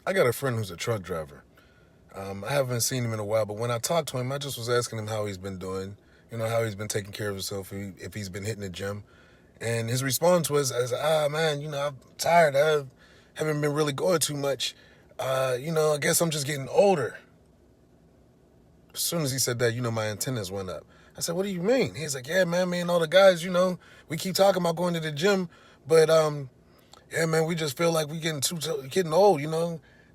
I got a friend who's a truck driver. I haven't seen him in a while, but when I talked to him, I just was asking him how he's been doing, how he's been taking care of himself, if he's been hitting the gym. And his response was, man, I'm tired. I haven't been really going too much. I guess I'm just getting older. As soon as he said that, my antennas went up. I said, what do you mean? He's like, yeah, man, me and all the guys, we keep talking about going to the gym, but yeah, man, we just feel like we getting old,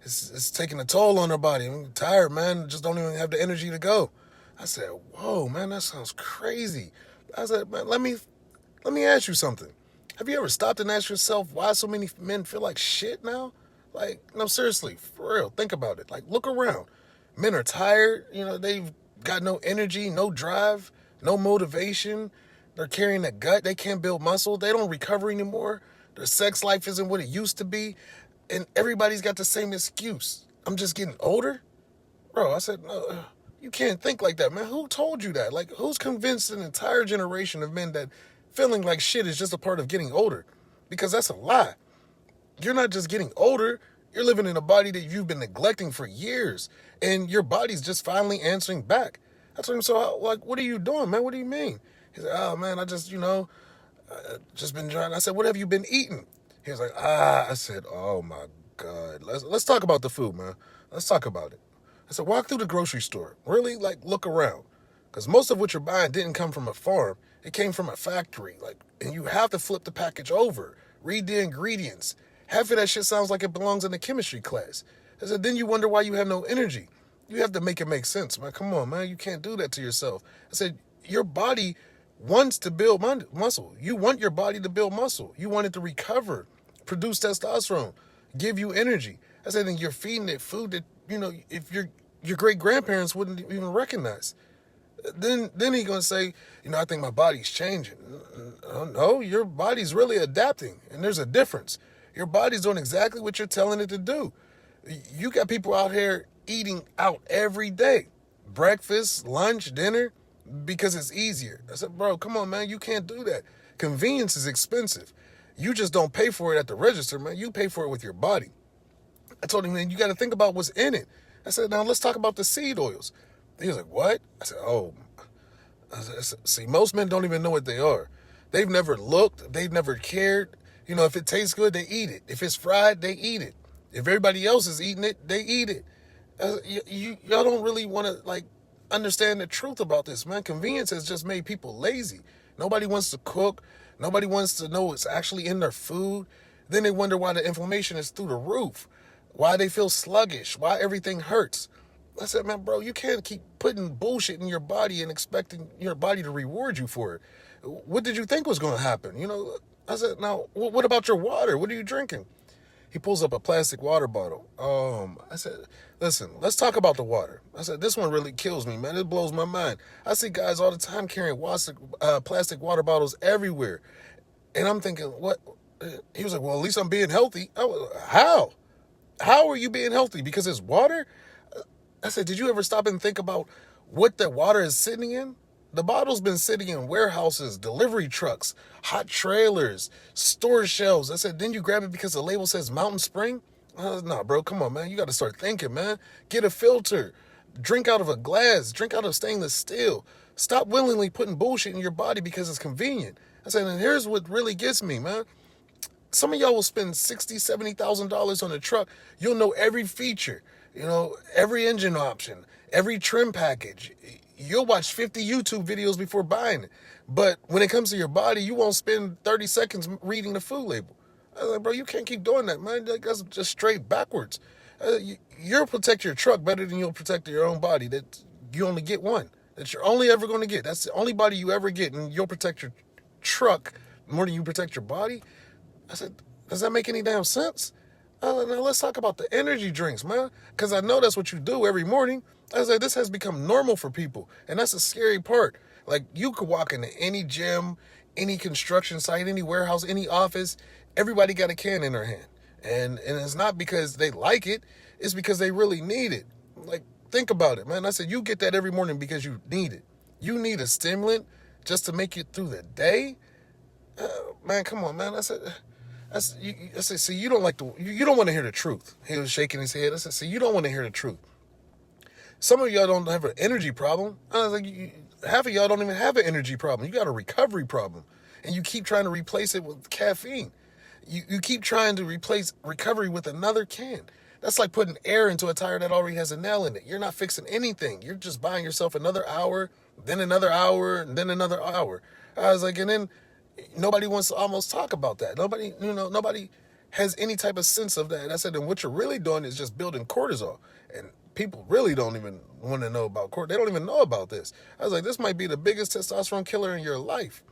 It's taking a toll on our body. I'm tired, man. Just don't even have the energy to go. I said, whoa, man, that sounds crazy. I said, man, let me ask you something. Have you ever stopped and asked yourself why so many men feel like shit now? Like, no, seriously, for real, think about it. Like, look around. Men are tired. They've got no energy, no drive, no motivation. They're carrying a gut. They can't build muscle. They don't recover anymore. Their sex life isn't what it used to be. And everybody's got the same excuse. I'm just getting older? Bro, I said, no, you can't think like that, man. Who told you that? Like, who's convinced an entire generation of men that feeling like shit is just a part of getting older? Because that's a lie. You're not just getting older. You're living in a body that you've been neglecting for years. And your body's just finally answering back. I told him, so, like, what are you doing, man? What do you mean? He said, oh, man, I just, just been trying. I said, what have you been eating? He was like, I said, oh, my God. Let's talk about the food, man. Let's talk about it. I said, walk through the grocery store. Really, like, look around. Because most of what you're buying didn't come from a farm. It came from a factory. Like, and you have to flip the package over. Read the ingredients. Half of that shit sounds like it belongs in a chemistry class. I said, then you wonder why you have no energy. You have to make it make sense, man. Come on, man. You can't do that to yourself. I said, your body wants to build muscle. You want your body to build muscle. You want it to recover, produce testosterone, give you energy. I said, and you're feeding it food that, if your great grandparents wouldn't even recognize. Then he gonna say, I think my body's changing. No, your body's really adapting, and there's a difference. Your body's doing exactly what you're telling it to do. You got people out here eating out every day, breakfast, lunch, dinner, because it's easier. I said, bro, come on, man, you can't do that. Convenience is expensive. You just don't pay for it at the register, man. You pay for it with your body. I told him, man, you got to think about what's in it. I said, now let's talk about the seed oils. He was like, what? I said, oh. I said, see, most men don't even know what they are. They've never looked. They've never cared. If it tastes good, they eat it. If it's fried, they eat it. If everybody else is eating it, they eat it. Y'all don't really want to, like, understand the truth about this, man. Convenience has just made people lazy. Nobody wants to cook. Nobody wants to know what's actually in their food. Then they wonder why the inflammation is through the roof, why they feel sluggish, why everything hurts. I said, man, bro, you can't keep putting bullshit in your body and expecting your body to reward you for it. What did you think was going to happen? I said, now, what about your water? What are you drinking? He pulls up a plastic water bottle. I said, listen, let's talk about the water. I said, this one really kills me, man. It blows my mind. I see guys all the time carrying plastic water bottles everywhere. And I'm thinking, what? He was like, well, at least I'm being healthy. How? How are you being healthy? Because it's water? I said, did you ever stop and think about what the water is sitting in? The bottle's been sitting in warehouses, delivery trucks, hot trailers, store shelves. I said, then you grab it because the label says Mountain Spring? Nah, bro, come on, man. You got to start thinking, man. Get a filter. Drink out of a glass. Drink out of stainless steel. Stop willingly putting bullshit in your body because it's convenient. I said, and here's what really gets me, man. Some of y'all will spend $60,000, $70,000 on a truck. You'll know every feature, every engine option, every trim package. You'll watch 50 YouTube videos before buying it. But when it comes to your body, you won't spend 30 seconds reading the food label. I was like, bro, you can't keep doing that, man. That's just straight backwards. You'll protect your truck better than you'll protect your own body. That you only get one. That you're only ever going to get. That's the only body you ever get, and you'll protect your truck more than you protect your body. I said, does that make any damn sense? Now let's talk about the energy drinks, man. Because I know that's what you do every morning. I was like, this has become normal for people. And that's the scary part. Like, you could walk into any gym, any construction site, any warehouse, any office. Everybody got a can in their hand. And it's not because they like it. It's because they really need it. Like, think about it, man. I said, you get that every morning because you need it. You need a stimulant just to make you through the day? Man, come on, man. I said, I said, see, you don't like you don't want to hear the truth. He was shaking his head. I said, see, you don't want to hear the truth. Some of y'all don't have an energy problem. I was like, half of y'all don't even have an energy problem. You got a recovery problem. And you keep trying to replace it with caffeine. You keep trying to replace recovery with another can. That's like putting air into a tire that already has a nail in it. You're not fixing anything. You're just buying yourself another hour, then another hour, and then another hour. I was like, and then nobody wants to almost talk about that. Nobody has any type of sense of that. And I said, and what you're really doing is just building cortisol. And people really don't even want to know about cortisol. They don't even know about this. I was like, this might be the biggest testosterone killer in your life.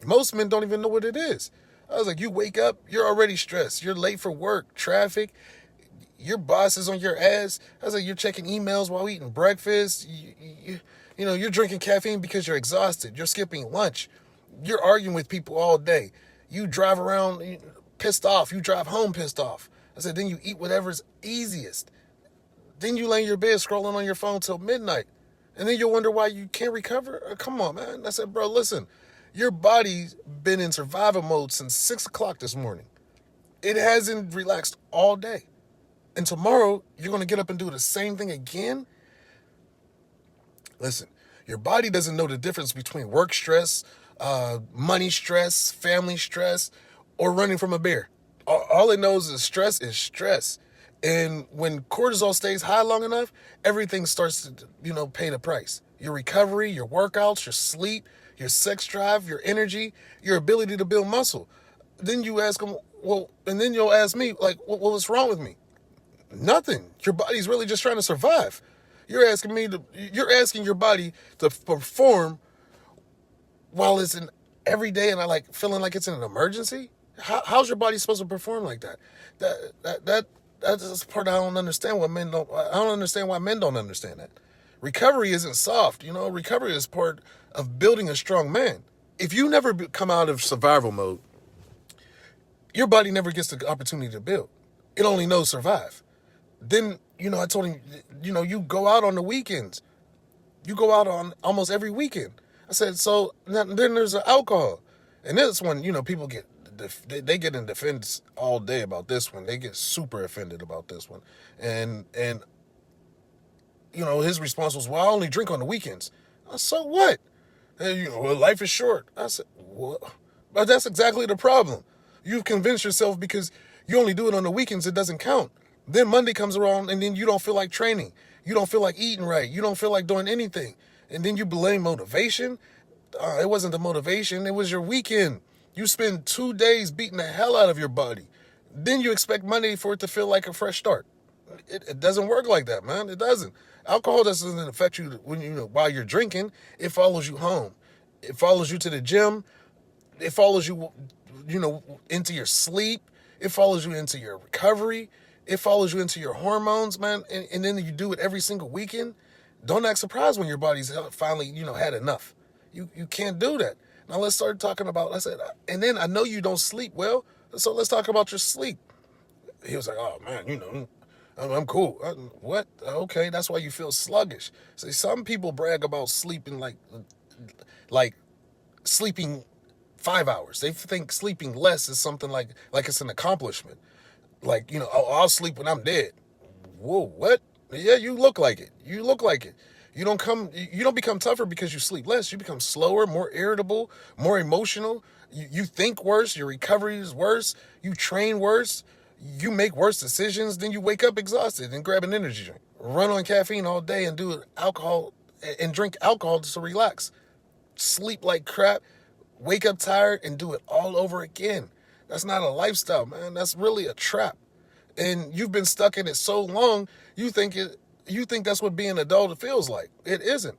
Most men don't even know what it is. I was like, you wake up, you're already stressed. You're late for work, traffic. Your boss is on your ass. I was like, you're checking emails while eating breakfast. You're drinking caffeine because you're exhausted. You're skipping lunch. You're arguing with people all day. You drive around pissed off. You drive home pissed off. I said, then you eat whatever's easiest. Then you lay in your bed scrolling on your phone till midnight. And then you'll wonder why you can't recover. Come on, man. I said, bro, listen. Your body's been in survival mode since 6 o'clock this morning. It hasn't relaxed all day. And tomorrow, you're going to get up and do the same thing again? Listen, your body doesn't know the difference between work stress, money stress, family stress, or running from a bear. All it knows is stress is stress. And when cortisol stays high long enough, everything starts to, pay the price. Your recovery, your workouts, your sleep, your sex drive, your energy, your ability to build muscle. Then you ask them, and then you'll ask me, like, what's wrong with me? Nothing. Your body's really just trying to survive. You're asking your body to perform while it's in every day and I like feeling like it's in an emergency. How's your body supposed to perform like that? That's the part I don't understand. I don't understand why men don't understand that. Recovery isn't soft. Recovery is part of building a strong man. If you never come out of survival mode, your body never gets the opportunity to build. It only knows survive. Then, I told him, you go out on the weekends. You go out on almost every weekend. I said, so then there's the alcohol. And this one, people they get in defense all day about this one. They get super offended about this one. And his response was, well, I only drink on the weekends. I said, so what? And, life is short. I said, well, but that's exactly the problem. You've convinced yourself because you only do it on the weekends, it doesn't count. Then Monday comes around and then you don't feel like training. You don't feel like eating right. You don't feel like doing anything. And then you blame motivation. It wasn't the motivation. It was your weekend. You spend 2 days beating the hell out of your body. Then you expect Monday for it to feel like a fresh start. It doesn't work like that, man. It doesn't. Alcohol doesn't affect you while you're drinking. It follows you home. It follows you to the gym. It follows you, into your sleep. It follows you into your recovery. It follows you into your hormones, man. And then you do it every single weekend. Don't act surprised when your body's finally, had enough. You can't do that. Now let's start talking about, I said, and then I know you don't sleep well, so let's talk about your sleep. He was like, oh man, I'm cool. What? Okay, that's why you feel sluggish. See, some people brag about sleeping like sleeping 5 hours. They think sleeping less is something like it's an accomplishment. Like, I'll sleep when I'm dead. Whoa, what? Yeah, you look like it. You look like it. You don't become tougher because you sleep less. You become slower, more irritable, more emotional. You think worse. Your recovery is worse. You train worse. You make worse decisions. Then you wake up exhausted and grab an energy drink. Run on caffeine all day and do alcohol and drink alcohol to relax. Sleep like crap. Wake up tired and do it all over again. That's not a lifestyle, man. That's really a trap. And you've been stuck in it so long, you think that's what being an adult feels like. It isn't.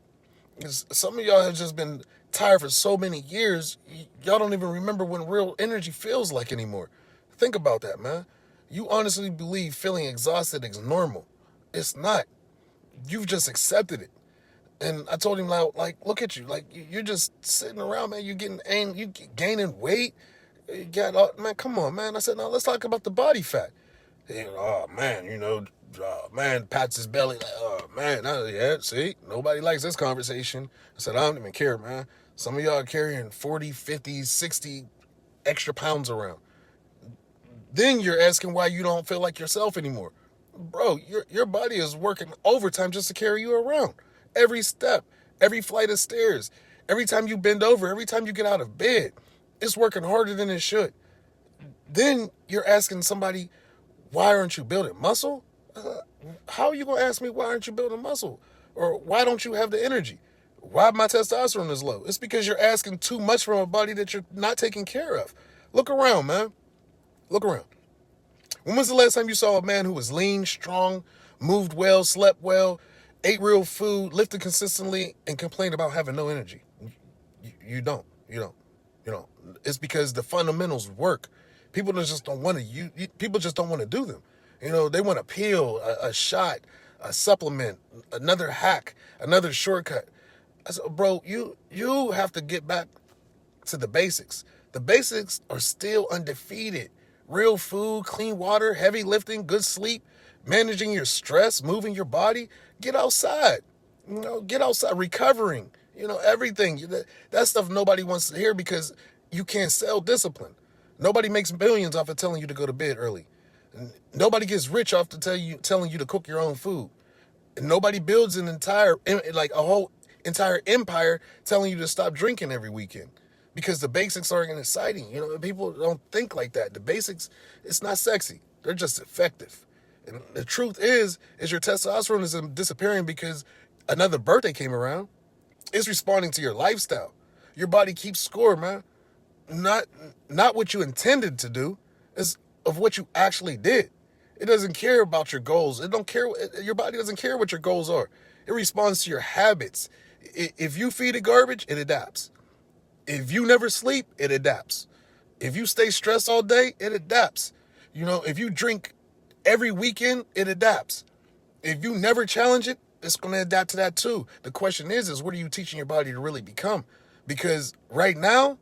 Some of y'all have just been tired for so many years, y'all don't even remember when real energy feels like anymore. Think about that, man. You honestly believe feeling exhausted is normal. It's not. You've just accepted it. And I told him, like, look at you. Like, you're just sitting around, man. You're getting angry. You gaining weight. You got, man, come on, man. I said, now let's talk about the body fat. Oh, man, man pats his belly. Like, oh, man, yeah, see? Nobody likes this conversation. I said, I don't even care, man. Some of y'all are carrying 40, 50, 60 extra pounds around. Then you're asking why you don't feel like yourself anymore. Bro, your body is working overtime just to carry you around. Every step, every flight of stairs, every time you bend over, every time you get out of bed, it's working harder than it should. Then you're asking somebody, why aren't you building muscle? How are you going to ask me why aren't you building muscle? Or why don't you have the energy? Why my testosterone is low? It's because you're asking too much from a body that you're not taking care of. Look around, man. Look around. When was the last time you saw a man who was lean, strong, moved well, slept well, ate real food, lifted consistently, and complained about having no energy? You don't. It's because the fundamentals work. People just don't want to. People just don't want to do them. They want a pill, a shot, a supplement, another hack, another shortcut. I said, bro, you have to get back to the basics. The basics are still undefeated. Real food, clean water, heavy lifting, good sleep, managing your stress, moving your body. Get outside. Get outside, recovering. Everything. That stuff nobody wants to hear because you can't sell discipline. Nobody makes millions off of telling you to go to bed early. Nobody gets rich off of telling you to cook your own food. And nobody builds a whole entire empire telling you to stop drinking every weekend. Because the basics aren't exciting. People don't think like that. The basics, it's not sexy. They're just effective. And the truth is your testosterone is disappearing because another birthday came around. It's responding to your lifestyle. Your body keeps score, man. Not what you intended to do, is of what you actually did. It doesn't care about your goals. Your body doesn't care what your goals are. It responds to your habits. If you feed it garbage, it adapts. If you never sleep, it adapts. If you stay stressed all day, it adapts. If you drink every weekend, it adapts. If you never challenge it, it's going to adapt to that too. The question is what are you teaching your body to really become? Because right now,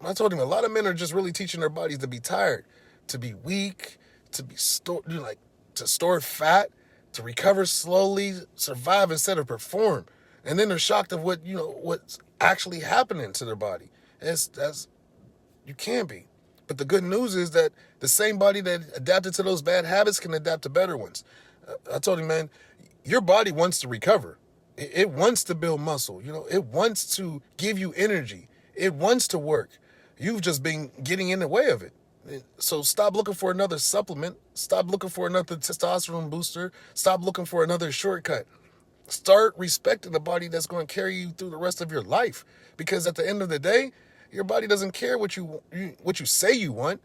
I told him a lot of men are just really teaching their bodies to be tired, to be weak, to be to store fat, to recover slowly, survive instead of perform. And then they're shocked of what's actually happening to their body. You can be. But the good news is that the same body that adapted to those bad habits can adapt to better ones. I told him, man, your body wants to recover. It wants to build muscle. It wants to give you energy. It wants to work. You've just been getting in the way of it. So stop looking for another supplement. Stop looking for another testosterone booster. Stop looking for another shortcut. Start respecting the body that's going to carry you through the rest of your life. Because at the end of the day, your body doesn't care what you say you want.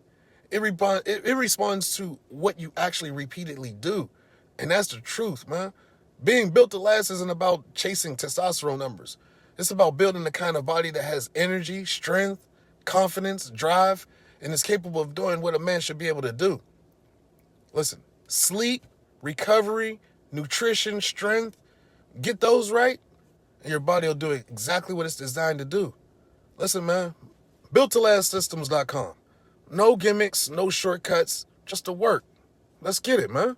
It responds to what you actually repeatedly do. And that's the truth, man. Being built to last isn't about chasing testosterone numbers. It's about building the kind of body that has energy, strength, confidence, drive, and is capable of doing what a man should be able to do. Listen, sleep, recovery, nutrition, strength, get those right, and your body will do exactly what it's designed to do. Listen, man, BuiltToLastSystems.com. No gimmicks, no shortcuts, just the work. Let's get it, man.